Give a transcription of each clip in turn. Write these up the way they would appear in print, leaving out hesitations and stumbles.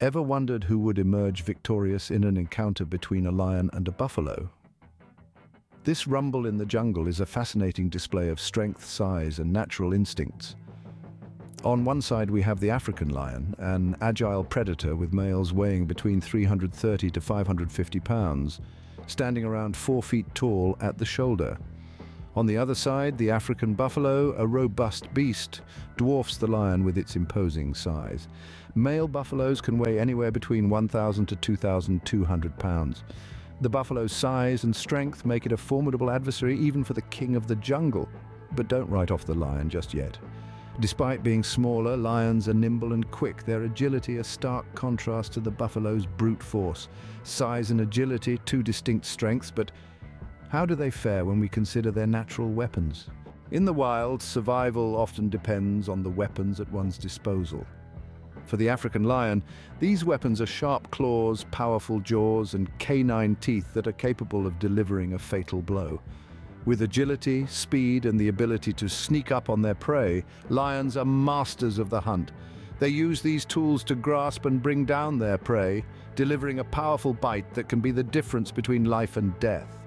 Ever wondered who would emerge victorious in an encounter between a lion and a buffalo? This rumble in the jungle is a fascinating display of strength, size, and natural instincts. On one side we have the African lion, an agile predator with males weighing between 330 to 550 pounds, standing around 4 feet tall at the shoulder. On the other side, the African buffalo, a robust beast, dwarfs the lion with its imposing size. Male buffaloes can weigh anywhere between 1,000 to 2,200 pounds. The buffalo's size and strength make it a formidable adversary even for the king of the jungle. But don't write off the lion just yet. Despite being smaller, lions are nimble and quick, their agility a stark contrast to the buffalo's brute force. Size and agility, two distinct strengths, but how do they fare when we consider their natural weapons? In the wild, survival often depends on the weapons at one's disposal. For the African lion, these weapons are sharp claws, powerful jaws, and canine teeth that are capable of delivering a fatal blow. With agility, speed, and the ability to sneak up on their prey, lions are masters of the hunt. They use these tools to grasp and bring down their prey, delivering a powerful bite that can be the difference between life and death.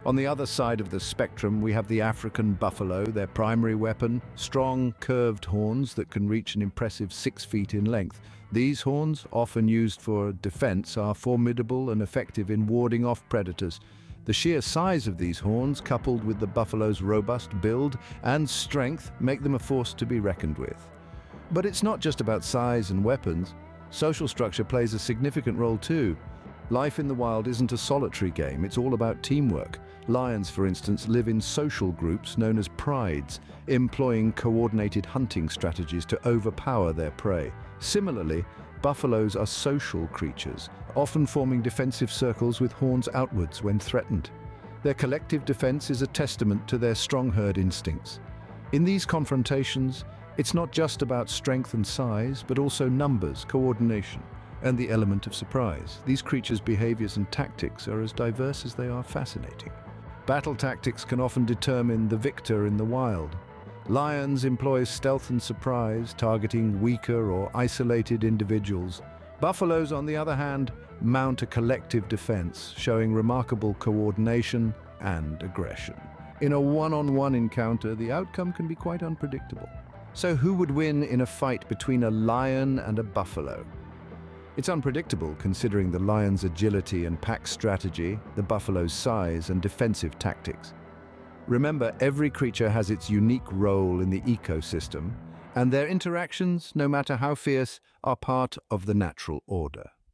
On the other side of the spectrum, we have the African buffalo, their primary weapon, strong, curved horns that can reach an impressive 6 feet in length. These horns, often used for defense, are formidable and effective in warding off predators. The sheer size of these horns, coupled with the buffalo's robust build and strength, make them a force to be reckoned with. But it's not just about size and weapons. Social structure plays a significant role too. Life in the wild isn't a solitary game, it's all about teamwork. Lions, for instance, live in social groups known as prides, employing coordinated hunting strategies to overpower their prey. Similarly, buffaloes are social creatures, often forming defensive circles with horns outwards when threatened. Their collective defense is a testament to their strong herd instincts. In these confrontations, it's not just about strength and size, but also numbers, coordination, and the element of surprise. These creatures' behaviors and tactics are as diverse as they are fascinating. Battle tactics can often determine the victor in the wild. Lions employ stealth and surprise, targeting weaker or isolated individuals. Buffaloes, on the other hand, mount a collective defense, showing remarkable coordination and aggression. In a one-on-one encounter, the outcome can be quite unpredictable. So who would win in a fight between a lion and a buffalo? It's unpredictable considering the lion's agility and pack strategy, the buffalo's size and defensive tactics. Remember, every creature has its unique role in the ecosystem, and their interactions, no matter how fierce, are part of the natural order.